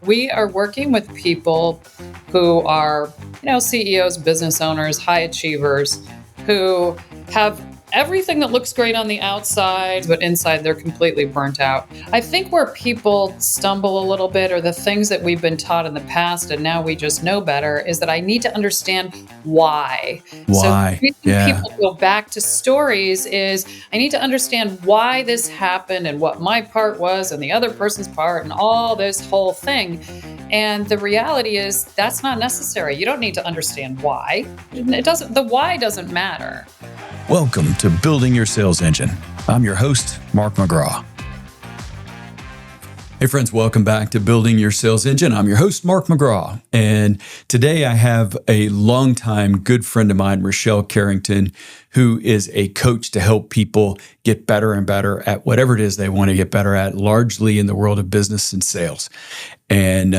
we are working with people who are, CEOs, business owners, high achievers who have everything that looks great on the outside, but inside they're completely burnt out. I think where people stumble a little bit, or the things that we've been taught in the past and now we just know better, is that I need to understand why. So the Why? reason Yeah. people go back to stories is I need to understand why this happened and what my part was and the other person's part and all this whole thing. And the reality is that's not necessary. You don't need to understand why. The why doesn't matter. Welcome to Building Your Sales Engine. I'm your host, Mark McGraw. Hey friends, welcome back to Building Your Sales Engine. I'm your host, Mark McGraw. And today I have a longtime good friend of mine, Rochelle Carrington, who is a coach to help people get better and better at whatever it is they want to get better at, largely in the world of business and sales. And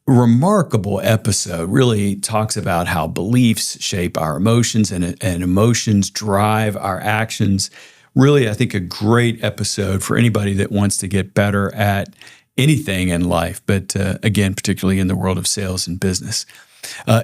remarkable episode, really talks about how beliefs shape our emotions and emotions drive our actions. Really, I think a great episode for anybody that wants to get better at anything in life, but again, particularly in the world of sales and business.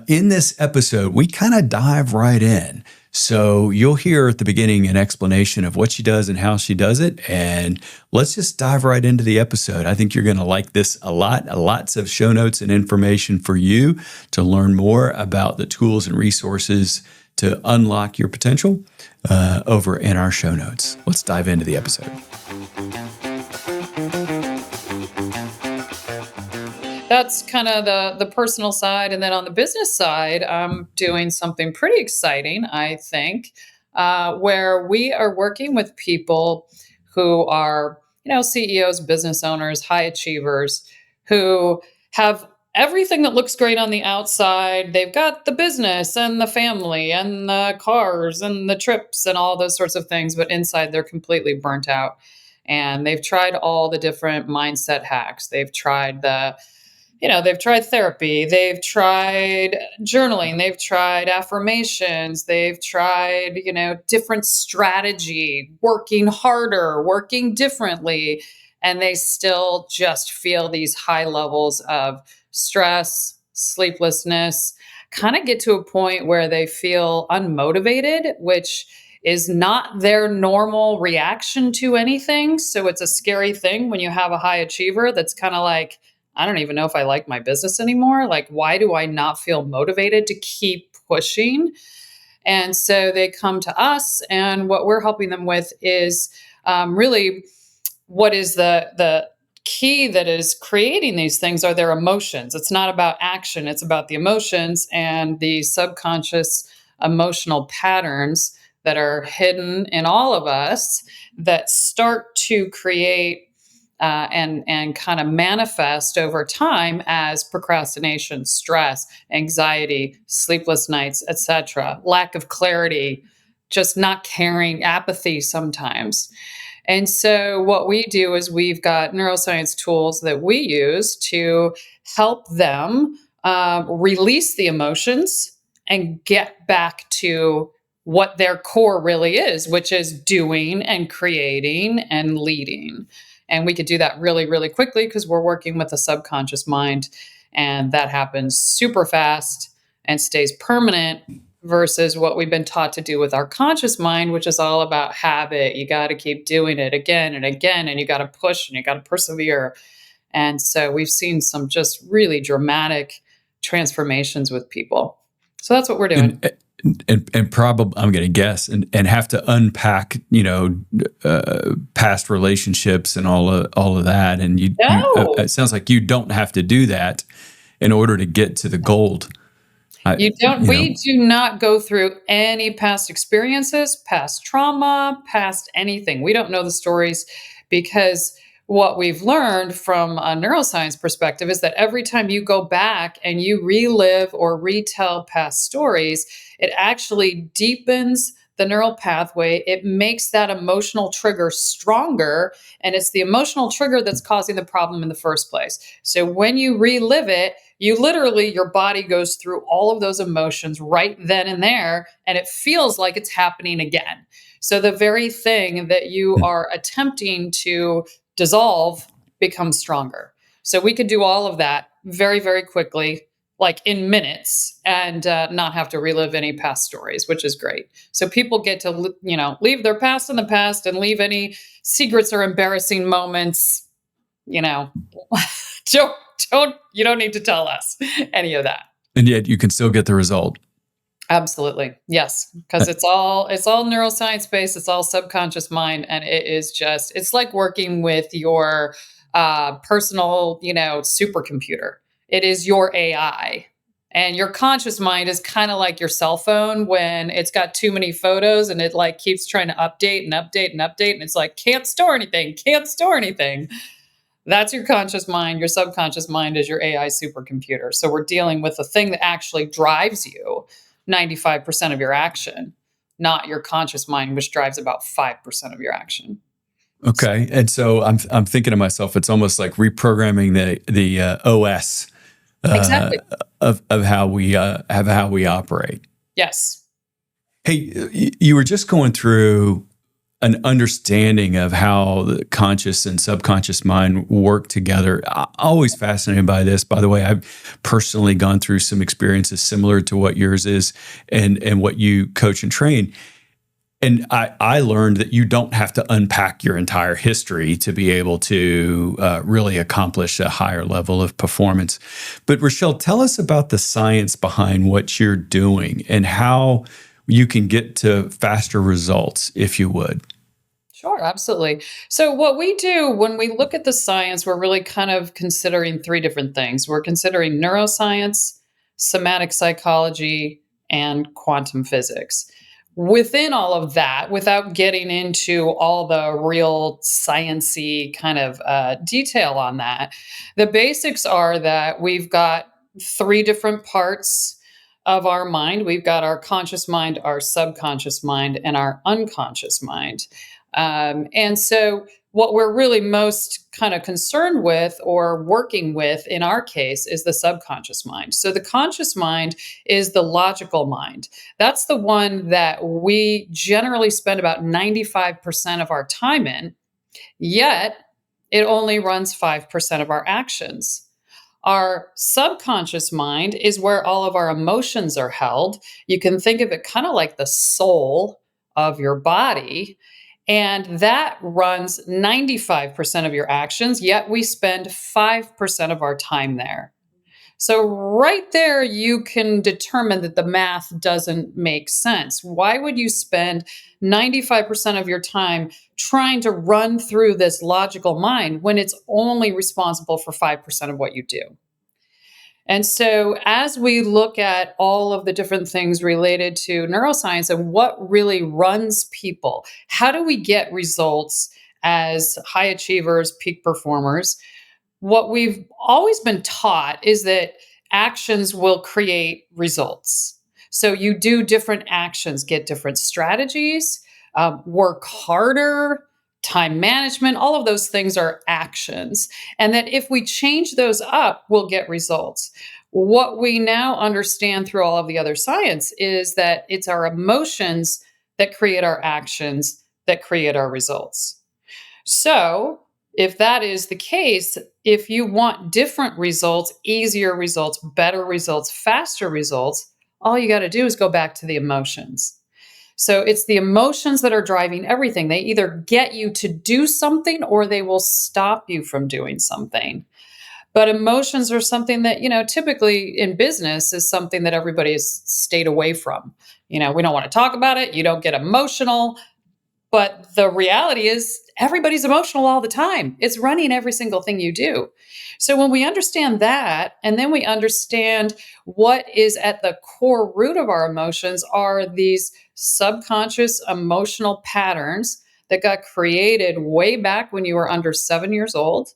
In this episode, we kind of dive right in. So you'll hear at the beginning an explanation of what she does and how she does it. And let's just dive right into the episode. I think you're going to like this a lot. Lots of show notes and information for you to learn more about the tools and resources to unlock your potential over in our show notes. Let's dive into the episode. That's kind of the personal side. And then on the business side, I'm doing something pretty exciting, I think, where we are working with people who are, CEOs, business owners, high achievers who have everything that looks great on the outside. They've got the business and the family and the cars and the trips and all those sorts of things, but inside they're completely burnt out. And they've tried all the different mindset hacks. They've tried therapy, they've tried journaling, they've tried affirmations, they've tried, different strategy, working harder, working differently, and they still just feel these high levels of stress, sleeplessness, kind of get to a point where they feel unmotivated, which is not their normal reaction to anything. So it's a scary thing when you have a high achiever that's kind of like, I don't even know if I like my business anymore. Like, why do I not feel motivated to keep pushing? And so they come to us, and what we're helping them with is really what is the key that is creating these things are their emotions. It's not about action, it's about the emotions and the subconscious emotional patterns that are hidden in all of us that start to create and kind of manifest over time as procrastination, stress, anxiety, sleepless nights, etc., lack of clarity, just not caring, apathy sometimes. And so what we do is we've got neuroscience tools that we use to help them release the emotions and get back to what their core really is, which is doing and creating and leading. And we could do that really, really quickly because we're working with the subconscious mind. And that happens super fast and stays permanent versus what we've been taught to do with our conscious mind, which is all about habit. You got to keep doing it again and again, and you got to push and you got to persevere. And so we've seen some just really dramatic transformations with people. So that's what we're doing. And probably, I'm going to guess, and have to unpack, past relationships and all of that. And it sounds like you don't have to do that in order to get to the gold. You don't. We do not go through any past experiences, past trauma, past anything. We don't know the stories because what we've learned from a neuroscience perspective is that every time you go back and you relive or retell past stories, it actually deepens the neural pathway. It makes that emotional trigger stronger, and it's the emotional trigger that's causing the problem in the first place. So when you relive it, you literally, your body goes through all of those emotions right then and there, and it feels like it's happening again. So the very thing that you are attempting to dissolve becomes stronger. So we could do all of that very, very quickly, like in minutes, and not have to relive any past stories, which is great. So people get to, leave their past in the past and leave any secrets or embarrassing moments, you know, don't, you don't need to tell us any of that. And yet you can still get the result. Absolutely. Yes. Because it's all neuroscience based. It's all subconscious mind. And it's like working with your personal, supercomputer. It is your AI. And your conscious mind is kind of like your cell phone when it's got too many photos and it like keeps trying to update and update and update. And it's like, can't store anything, can't store anything. That's your conscious mind. Your subconscious mind is your AI supercomputer. So we're dealing with the thing that actually drives you 95% of your action, not your conscious mind, which drives about 5% of your action. Okay. And so I'm thinking to myself, it's almost like reprogramming the OS Exactly. of how we operate. Yes. Hey, you were just going through an understanding of how the conscious and subconscious mind work together. I'm always fascinated by this. By the way, I've personally gone through some experiences similar to what yours is and what you coach and train. And I learned that you don't have to unpack your entire history to be able to really accomplish a higher level of performance. But Rochelle, tell us about the science behind what you're doing and how you can get to faster results, if you would. Sure, absolutely. So, what we do when we look at the science, we're really kind of considering three different things. We're considering neuroscience, somatic psychology, and quantum physics. Within all of that, without getting into all the real sciency kind of detail on that, the basics are that we've got three different parts of our mind. We've got our conscious mind, our subconscious mind, and our unconscious mind. And so, what we're really most kind of concerned with or working with in our case is the subconscious mind. So, the conscious mind is the logical mind. That's the one that we generally spend about 95% of our time in, yet it only runs 5% of our actions. Our subconscious mind is where all of our emotions are held. You can think of it kind of like the soul of your body. And that runs 95% of your actions, yet we spend 5% of our time there. So, right there, you can determine that the math doesn't make sense. Why would you spend 95% of your time trying to run through this logical mind when it's only responsible for 5% of what you do? And so, as we look at all of the different things related to neuroscience and what really runs people, how do we get results as high achievers, peak performers? What we've always been taught is that actions will create results. So you do different actions, get different strategies, work harder, time management, all of those things are actions. And that if we change those up, we'll get results. What we now understand through all of the other science is that it's our emotions that create our actions, that create our results. So, if that is the case, if you want different results, easier results, better results, faster results, all you got to do is go back to the emotions. So it's the emotions that are driving everything. They either get you to do something or they will stop you from doing something. But emotions are something that, typically in business is something that everybody has stayed away from. We don't want to talk about it. You don't get emotional. But the reality is, everybody's emotional all the time. It's running every single thing you do. So when we understand that, and then we understand what is at the core root of our emotions are these subconscious emotional patterns that got created way back when you were under 7 years old.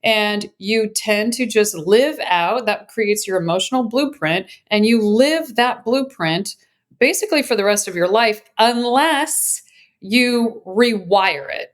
And you tend to just live out, that creates your emotional blueprint, and you live that blueprint basically for the rest of your life, unless you rewire it.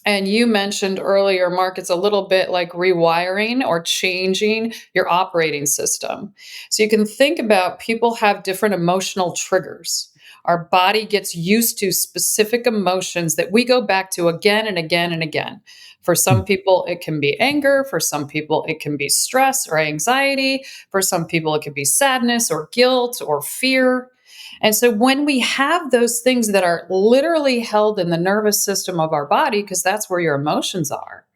And you mentioned earlier, Mark, it's a little bit like rewiring or changing your operating system. So you can think about people have different emotional triggers. Our body gets used to specific emotions that we go back to again and again and again. For some people, it can be anger. For some people, it can be stress or anxiety. For some people, it could be sadness or guilt or fear. And so when we have those things that are literally held in the nervous system of our body, because that's where your emotions are,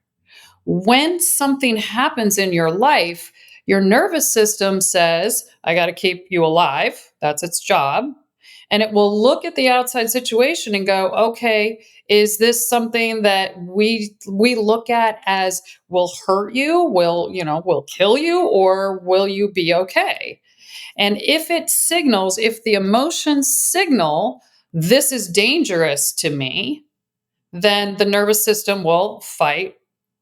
when something happens in your life, your nervous system says, I got to keep you alive. That's its job. And it will look at the outside situation and go, okay, is this something that we look at as will hurt you, will kill you, or will you be okay? And if the emotions signal, this is dangerous to me, then the nervous system will fight,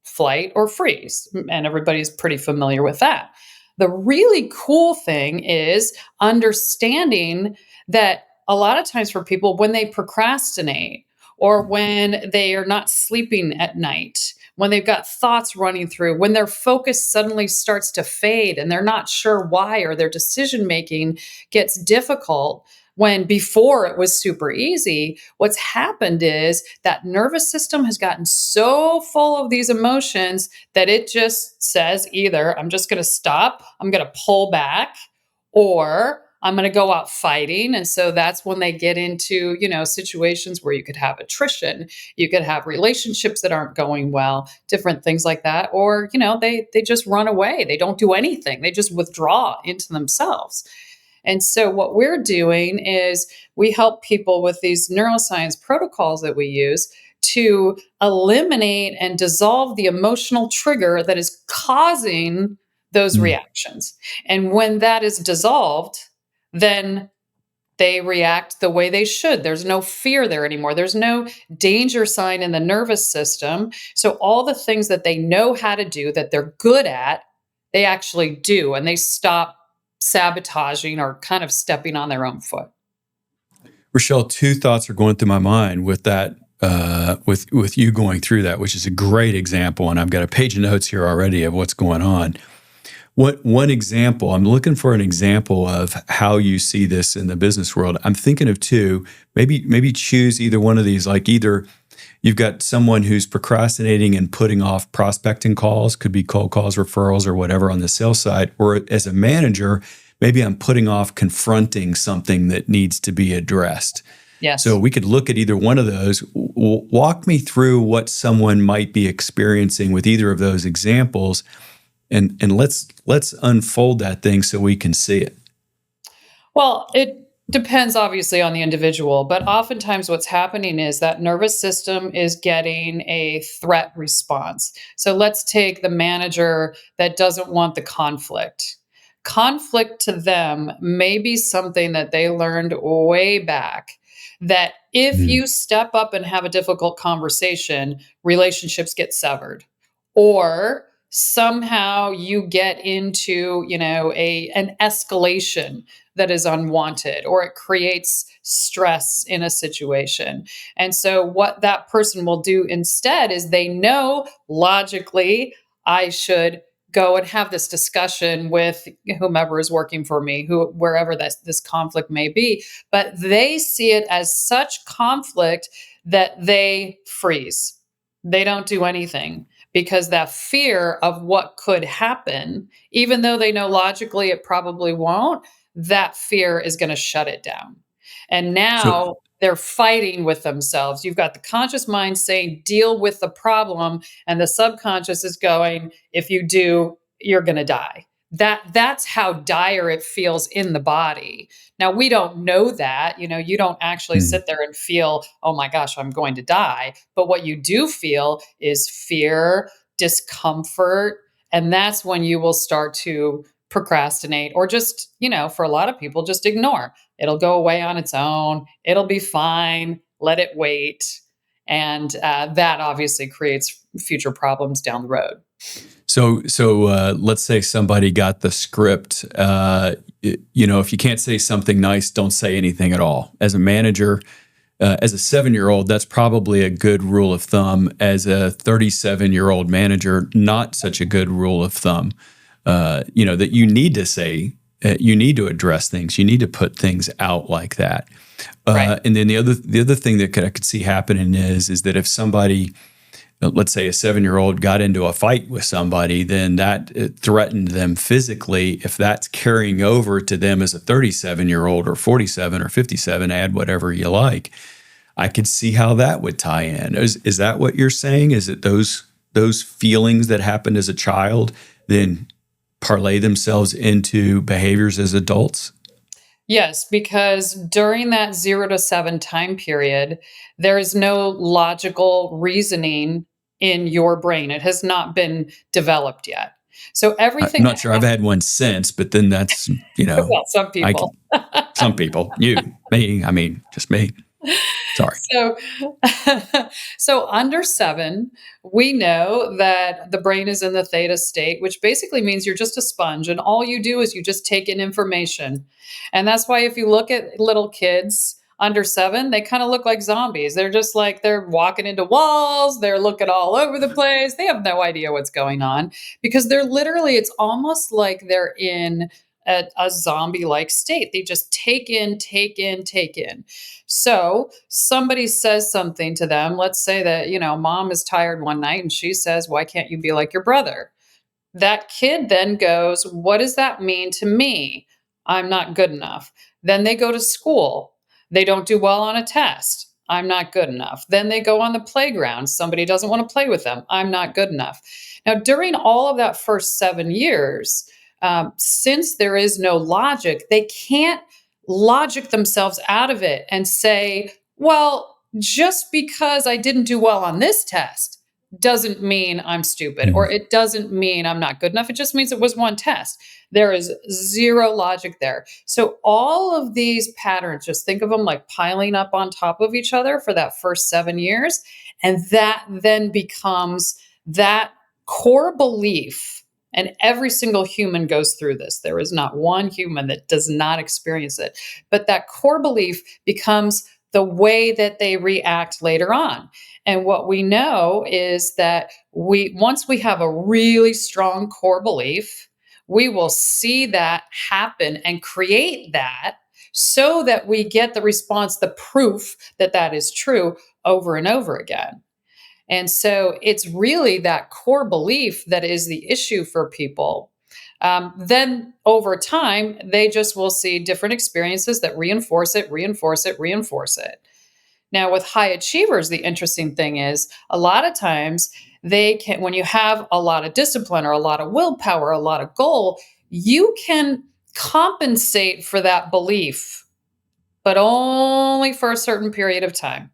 flight, or freeze. And everybody's pretty familiar with that. The really cool thing is understanding that a lot of times for people, when they procrastinate or when they are not sleeping at night, when they've got thoughts running through, when their focus suddenly starts to fade and they're not sure why, or their decision making gets difficult, when before it was super easy, what's happened is that nervous system has gotten so full of these emotions that it just says either I'm just going to stop, I'm going to pull back, or I'm going to go out fighting. And so that's when they get into, situations where you could have attrition, you could have relationships that aren't going well, different things like that. Or, they just run away. They don't do anything. They just withdraw into themselves. And so what we're doing is we help people with these neuroscience protocols that we use to eliminate and dissolve the emotional trigger that is causing those reactions. And when that is dissolved, then they react the way they should. There's no fear there anymore. There's no danger sign in the nervous system. So all the things that they know how to do, that they're good at, they actually do, and they stop sabotaging or kind of stepping on their own foot. Rochelle, two thoughts are going through my mind with that, with you going through that, which is a great example. And I've got a page of notes here already of what's going on. One example, I'm looking for an example of how you see this in the business world. I'm thinking of two, maybe choose either one of these, like either you've got someone who's procrastinating and putting off prospecting calls, could be cold calls, referrals, or whatever on the sales side, or as a manager, maybe I'm putting off confronting something that needs to be addressed. Yes. So we could look at either one of those. Walk me through what someone might be experiencing with either of those examples, and let's unfold that thing so we can see it. Well, it depends obviously on the individual, but oftentimes what's happening is that nervous system is getting a threat response. So let's take the manager that doesn't want the conflict. Conflict to them may be something that they learned way back, that if you step up and have a difficult conversation, relationships get severed, or somehow you get into, an escalation that is unwanted, or it creates stress in a situation. And so what that person will do instead is they know logically, I should go and have this discussion with whomever is working for me, wherever this conflict may be. But they see it as such conflict that they freeze. They don't do anything because that fear of what could happen, even though they know logically it probably won't, that fear is going to shut it down. And now they're fighting with themselves. You've got the conscious mind saying, deal with the problem. And the subconscious is going, if you do, you're going to die. That's how dire it feels in the body. Now, we don't know that. You don't actually sit there and feel, oh my gosh, I'm going to die. But what you do feel is fear, discomfort. And that's when you will start to procrastinate, or just, for a lot of people, just ignore. It'll go away on its own. It'll be fine. Let it wait. And that obviously creates future problems down the road. So let's say somebody got the script. If you can't say something nice, don't say anything at all. As a manager, as a 7-year-old, that's probably a good rule of thumb. As a 37-year-old manager, not such a good rule of thumb. That you need to say you need to address things. You need to put things out like that. Right. And then the other thing that I could see happening is that if somebody, let's say a 7-year-old got into a fight with somebody, then that threatened them physically. If that's carrying over to them as a 37-year-old or 47 or 57, add whatever you like, I could see how that would tie in. Is that what you're saying? Is it those feelings that happened as a child then parlay themselves into behaviors as adults? Yes, because during that 0 to 7 time period, there is no logical reasoning in your brain. It has not been developed yet. So I'm everything not that sure I've had one since, but then that's, well, some I people. some people, you, me, I mean, just me. Sorry. So, so under 7, we know that the brain is in the theta state, which basically means you're just a sponge, and all you do is you just take in information. And that's why if you look at little kids under 7, they kind of look like zombies. They're just like they're walking into walls, they're looking all over the place. They have no idea what's going on because they're literally, it's almost like they're in a zombie like state. They just take in, take in, take in. So somebody says something to them. Let's say that, mom is tired one night and she says, "Why can't you be like your brother?" That kid then goes, "What does that mean to me? I'm not good enough." Then they go to school. They don't do well on a test. I'm not good enough. Then they go on the playground. Somebody doesn't want to play with them. I'm not good enough. Now, during all of that first 7 years, since there is no logic, they can't logic themselves out of it and say, well, just because I didn't do well on this test doesn't mean I'm stupid or it doesn't mean I'm not good enough. It just means it was one test. There is zero logic there. So all of these patterns, just think of them like piling up on top of each other for that first 7 years. And that then becomes that core belief. And every single human goes through this. There is not one human that does not experience it. But that core belief becomes the way that they react later on. And what we know is that once we have a really strong core belief, we will see that happen and create that so that we get the response, the proof that that is true over and over again. And so it's really that core belief that is the issue for people. Then over time, they just will see different experiences that reinforce it, reinforce it, reinforce it. Now, with high achievers, the interesting thing is a lot of times they can, when you have a lot of discipline or a lot of willpower, a lot of goal, you can compensate for that belief, but only for a certain period of time.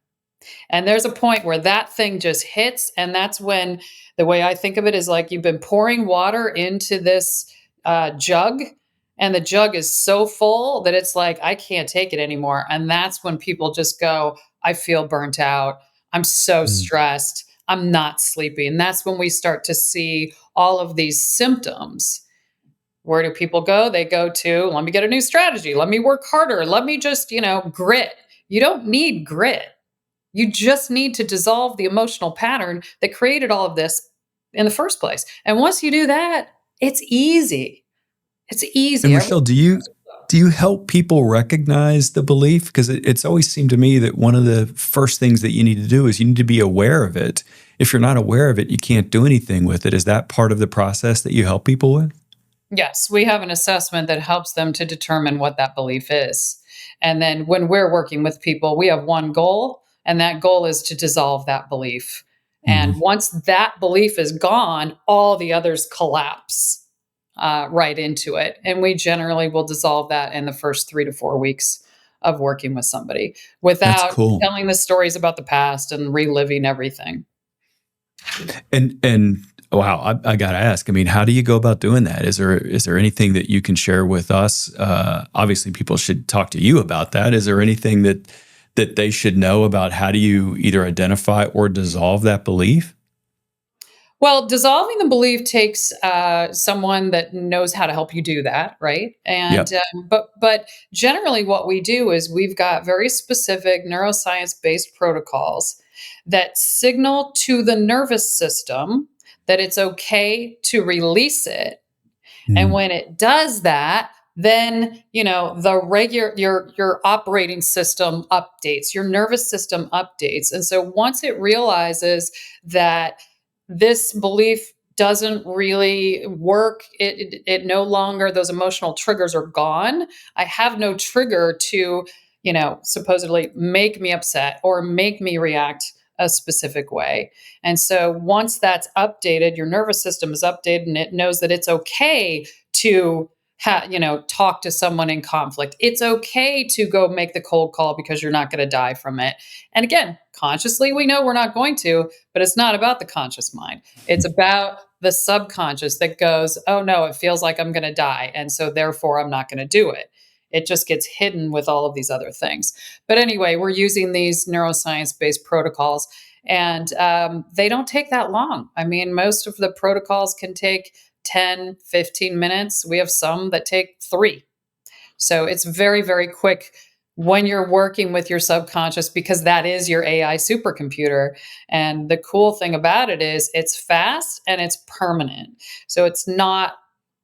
And there's a point where that thing just hits. And that's when the way I think of it is like you've been pouring water into this jug, and the jug is so full that it's like, I can't take it anymore. And that's when people just go, I feel burnt out. I'm so stressed. I'm not sleeping. And that's when we start to see all of these symptoms. Where do people go? They go to, let me get a new strategy. Let me work harder. Let me just, grit. You don't need grit. You just need to dissolve the emotional pattern that created all of this in the first place. And once you do that, it's easy. It's And easy. Rochelle, do you help people recognize the belief? Because it's always seemed to me that one of the first things that you need to do is you need to be aware of it. If you're not aware of it, you can't do anything with it. Is that part of the process that you help people with? Yes, we have an assessment that helps them to determine what that belief is. And then when we're working with people, we have one goal, and that goal is to dissolve that belief. And once that belief is gone, all the others collapse right into it. And we generally will dissolve that in the first 3 to 4 weeks of working with somebody That's without cool. telling the stories about the past and reliving everything. And wow, I got to ask. I mean, how do you go about doing that? Is there anything that you can share with us? Obviously, people should talk to you about that. Is there anything that they should know about how do you either identify or dissolve that belief? Well, dissolving the belief takes someone that knows how to help you do that, right? And Yep. but generally, what we do is we've got very specific neuroscience-based protocols that signal to the nervous system that it's okay to release it. And Mm. when it does that, then the regular your operating system updates, your nervous system updates. And so once it realizes that this belief doesn't really work, it no longer, those emotional triggers are gone. I have no trigger to supposedly make me upset or make me react a specific way. And so once that's updated, your nervous system is updated and it knows that it's okay to talk to someone in conflict. It's okay to go make the cold call because you're not going to die from it. And again, consciously, we know we're not going to, but it's not about the conscious mind. It's about the subconscious that goes, oh no, it feels like I'm going to die. And so therefore, I'm not going to do it. It just gets hidden with all of these other things. But anyway, we're using these neuroscience based protocols, and they don't take that long. I mean, most of the protocols can take 10, 15 minutes. We have some that take 3. So it's very, very quick when you're working with your subconscious, because that is your AI supercomputer. And the cool thing about it is it's fast and it's permanent. So it's not,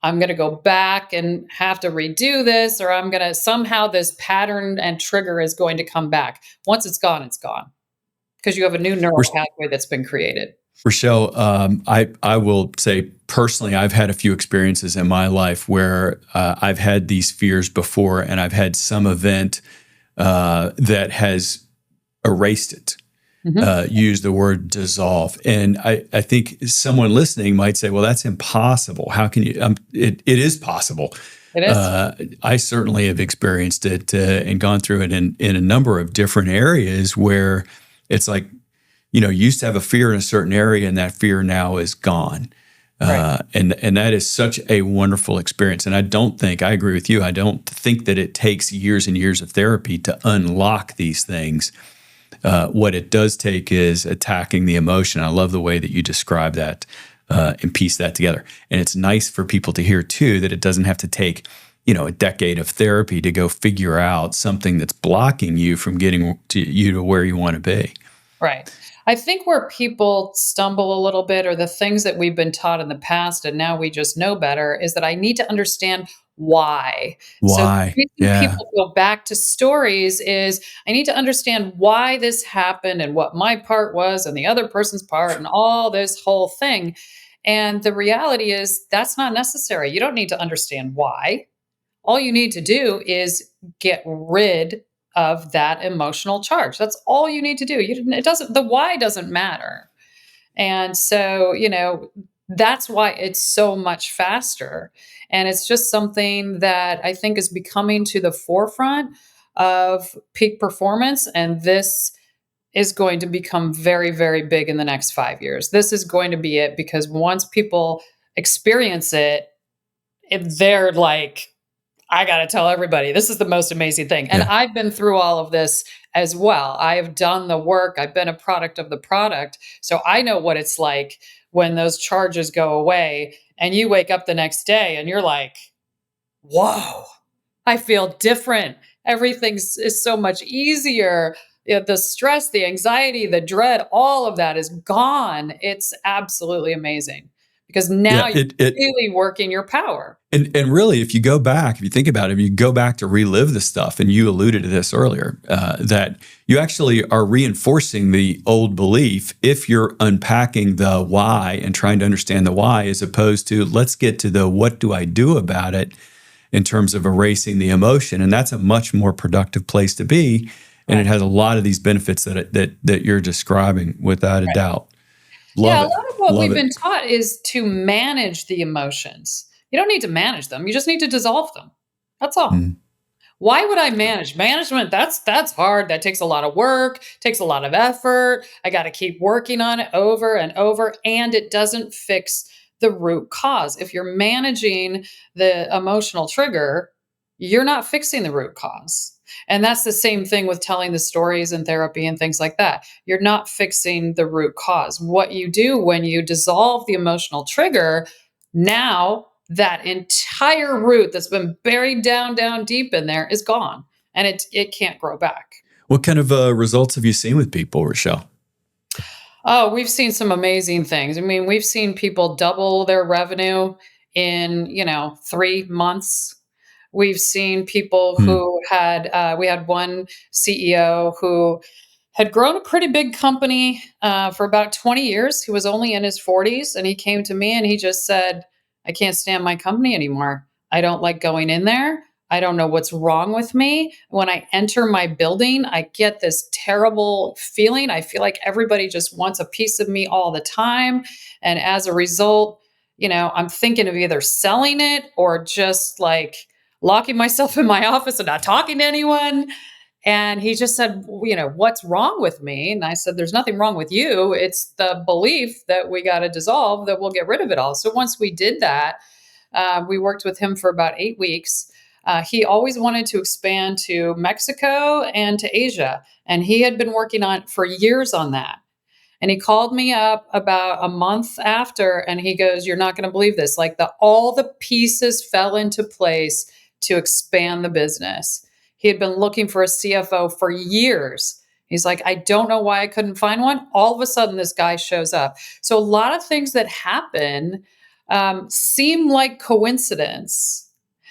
I'm going to go back and have to redo this, or I'm going to somehow this pattern and trigger is going to come back. Once it's gone because you have a new neural pathway that's been created. Rochelle, I will say personally, I've had a few experiences in my life where I've had these fears before, and I've had some event that has erased it. Use the word dissolve. And I think someone listening might say, well, that's impossible. How can you? It is possible. It is. I certainly have experienced it and gone through it in a number of different areas where it's like, you used to have a fear in a certain area and that fear now is gone. Right. And that is such a wonderful experience. And I agree with you. I don't think that it takes years and years of therapy to unlock these things. What it does take is attacking the emotion. I love the way that you describe that and piece that together. And it's nice for people to hear too, that it doesn't have to take, a decade of therapy to go figure out something that's blocking you from getting to where you want to be. Right. I think where people stumble a little bit, or the things that we've been taught in the past and now we just know better, is that I need to understand why. So the Why? reason Yeah. people go back to stories is I need to understand why this happened and what my part was and the other person's part and all this whole thing. And the reality is that's not necessary. You don't need to understand why. All you need to do is get rid of that emotional charge. That's all you need to do. The why doesn't matter. And so, that's why it's so much faster. And it's just something that I think is becoming to the forefront of peak performance. And this is going to become very, very big in the next 5 years. This is going to be it, because once people experience it, they're like, I got to tell everybody, this is the most amazing thing. And Yeah. I've been through all of this as well. I have done the work. I've been a product of the product. So I know what it's like when those charges go away and you wake up the next day and you're like, whoa, I feel different. Everything is so much easier. The stress, the anxiety, the dread, all of that is gone. It's absolutely amazing, because now Yeah. you're It really working your power. And really, if you think about it, if you go back to relive the stuff, and you alluded to this earlier, that you actually are reinforcing the old belief if you're unpacking the why and trying to understand the why, as opposed to let's get to the what do I do about it in terms of erasing the emotion. And that's a much more productive place to be. And it has a lot of these benefits that you're describing without a doubt. Love A it. lot of what Love we've it. been taught is to manage the emotions. You don't need to manage them. You just need to dissolve them. That's all. Mm. Why would I manage? Management, that's hard. That takes a lot of work, takes a lot of effort. I got to keep working on it over and over, and it doesn't fix the root cause. If you're managing the emotional trigger, you're not fixing the root cause. And that's the same thing with telling the stories and therapy and things like that. You're not fixing the root cause. What you do when you dissolve the emotional trigger, now that entire root that's been buried down, down deep in there is gone, and it can't grow back. What kind of results have you seen with people, Rochelle? Oh, we've seen some amazing things. I mean, we've seen people double their revenue in, 3 months. We've seen people Hmm. who we had one CEO who had grown a pretty big company for about 20 years. He was only in his 40s, and he came to me and he just said, I can't stand my company anymore. I don't like going in there. I don't know what's wrong with me. When I enter my building, I get this terrible feeling. I feel like everybody just wants a piece of me all the time. And as a result, I'm thinking of either selling it or just like locking myself in my office and not talking to anyone. And he just said, what's wrong with me? And I said, there's nothing wrong with you. It's the belief that we got to dissolve, that we'll get rid of it all. So once we did that, we worked with him for about 8 weeks. He always wanted to expand to Mexico and to Asia. And he had been working on for years on that. And he called me up about a month after and he goes, you're not going to believe this. Like all the pieces fell into place to expand the business. He had been looking for a CFO for years. He's like, I don't know why I couldn't find one. All of a sudden, this guy shows up. So a lot of things that happen seem like coincidence.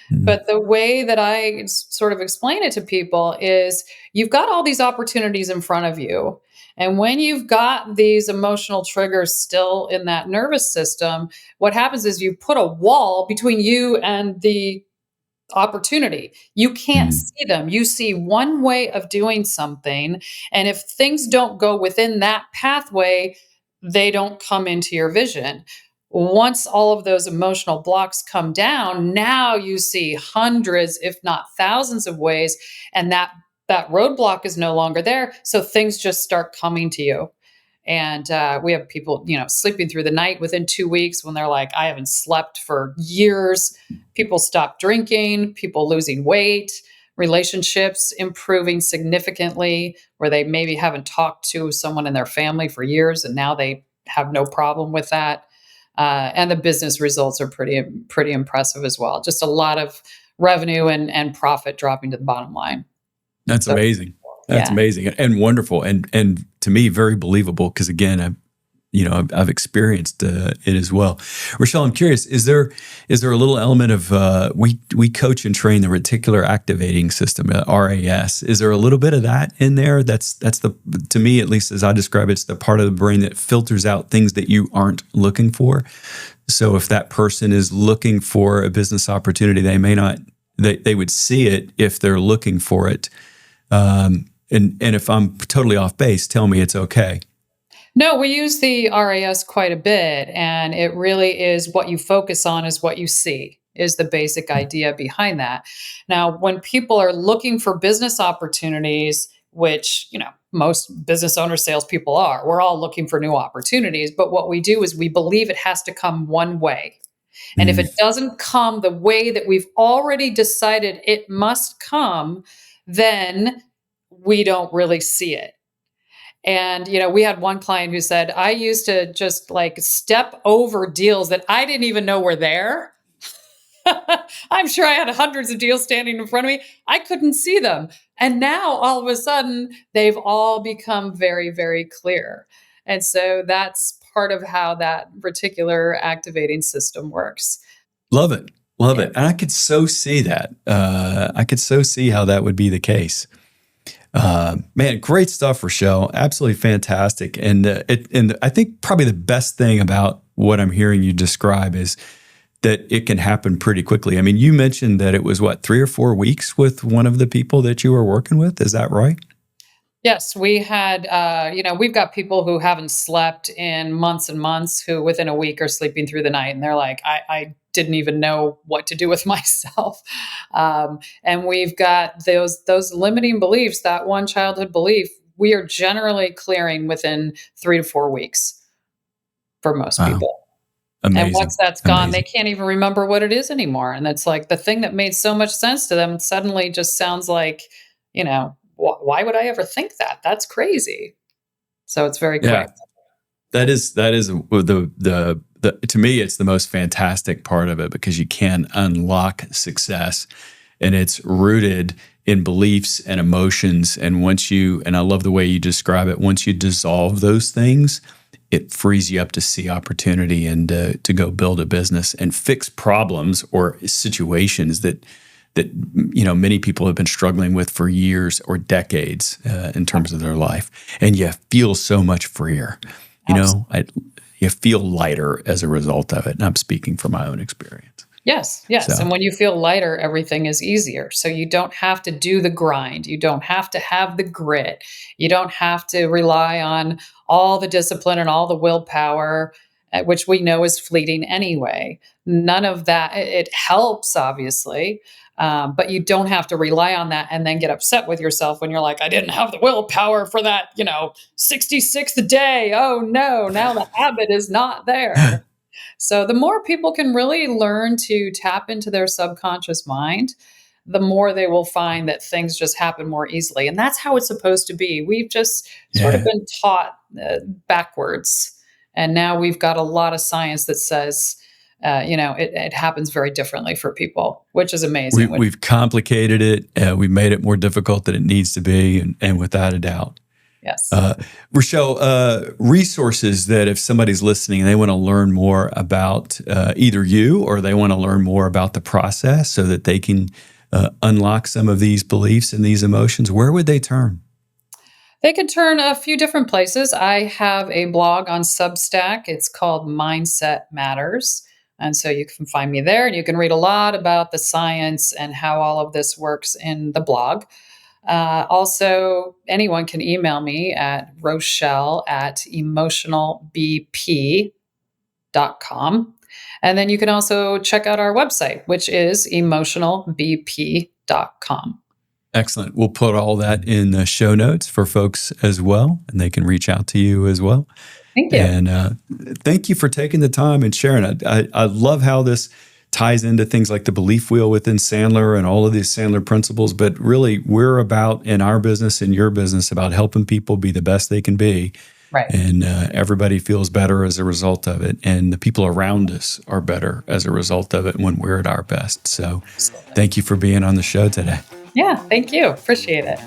Hmm. But the way that I sort of explain it to people is you've got all these opportunities in front of you. And when you've got these emotional triggers still in that nervous system, what happens is you put a wall between you and the opportunity. You can't Hmm. see them. You see one way of doing something. And if things don't go within that pathway, they don't come into your vision. Once all of those emotional blocks come down, now you see hundreds, if not thousands of ways, and that roadblock is no longer there. So things just start coming to you. And we have people, sleeping through the night within 2 weeks when they're like, I haven't slept for years. People stop drinking, people losing weight, relationships improving significantly, where they maybe haven't talked to someone in their family for years and now they have no problem with that. And the business results are pretty impressive as well. Just a lot of revenue and profit dropping to the bottom line. That's So, amazing. That's yeah. amazing and wonderful, and to me very believable because again, I've experienced it as well. Rochelle, I'm curious: is there a little element of we coach and train the reticular activating system, RAS? Is there a little bit of that in there? That's the, to me at least as I describe it, it's the part of the brain that filters out things that you aren't looking for. So if that person is looking for a business opportunity, they may not. They would see it if they're looking for it. And if I'm totally off base, tell me it's okay. No, we use the RAS quite a bit, and it really is what you focus on is what you see, is the basic idea behind that. Now, when people are looking for business opportunities, which, most business owners, salespeople are, we're all looking for new opportunities. But what we do is we believe it has to come one way. And if Mm, it doesn't come the way that we've already decided it must come, then we don't really see it. And, we had one client who said, I used to just like step over deals that I didn't even know were there. I'm sure I had hundreds of deals standing in front of me. I couldn't see them. And now all of a sudden, they've all become very, very clear. And so that's part of how that reticular activating system works. love it, love Yeah. it, and I could so see that. I could so see how that would be the case. Man, great stuff, Rochelle. Absolutely fantastic. And I think probably the best thing about what I'm hearing you describe is that it can happen pretty quickly. I mean, you mentioned that it was what, 3 or 4 weeks with one of the people that you were working with. Is that right? Yes, we had, we've got people who haven't slept in months and months who within a week are sleeping through the night. And they're like, I didn't even know what to do with myself. And we've got those limiting beliefs, that one childhood belief, we are generally clearing within 3 to 4 weeks for most Wow. people. And once Amazing. that's gone, they Amazing. can't even remember what it is anymore. And that's like the thing that made so much sense to them suddenly just sounds like, why would I ever think that? That's crazy. So it's very Yeah. quick. That is the to me it's the most fantastic part of it because you can unlock success and it's rooted in beliefs and emotions and I love the way you describe it, once you dissolve those things, it frees you up to see opportunity and to go build a business and fix problems or situations that many people have been struggling with for years or decades in terms of their life, and you feel so much freer. You feel lighter as a result of it. And I'm speaking from my own experience. Yes, yes. So, And when you feel lighter, everything is easier. So you don't have to do the grind. You don't have to have the grit. You don't have to rely on all the discipline and all the willpower, which we know is fleeting anyway. None of that. It helps, obviously, but you don't have to rely on that and then get upset with yourself when you're like, I didn't have the willpower for that, 66th day. Oh no, now the habit is not there. So the more people can really learn to tap into their subconscious mind, the more they will find that things just happen more easily. And that's how it's supposed to be. We've just sort of yeah. been taught backwards. And now we've got a lot of science that says, it happens very differently for people, which is amazing. We've complicated it. We've made it more difficult than it needs to be, and without a doubt. Yes. Rochelle, resources that if somebody's listening and they want to learn more about either you or they want to learn more about the process so that they can unlock some of these beliefs and these emotions, where would they turn? They could turn a few different places. I have a blog on Substack. It's called Mindset Matters. And so you can find me there and you can read a lot about the science and how all of this works in the blog. Also, anyone can email me at rochelle@emotionalbp.com. And then you can also check out our website, which is emotionalbp.com. Excellent. We'll put all that in the show notes for folks as well, and they can reach out to you as well. Thank you. And thank you for taking the time and sharing it. I love how this ties into things like the belief wheel within Sandler and all of these Sandler principles. But really, we're about, in our business, in your business, about helping people be the best they can be. Right. And everybody feels better as a result of it. And the people around us are better as a result of it when we're at our best. So thank you for being on the show today. Yeah, thank you. Appreciate it.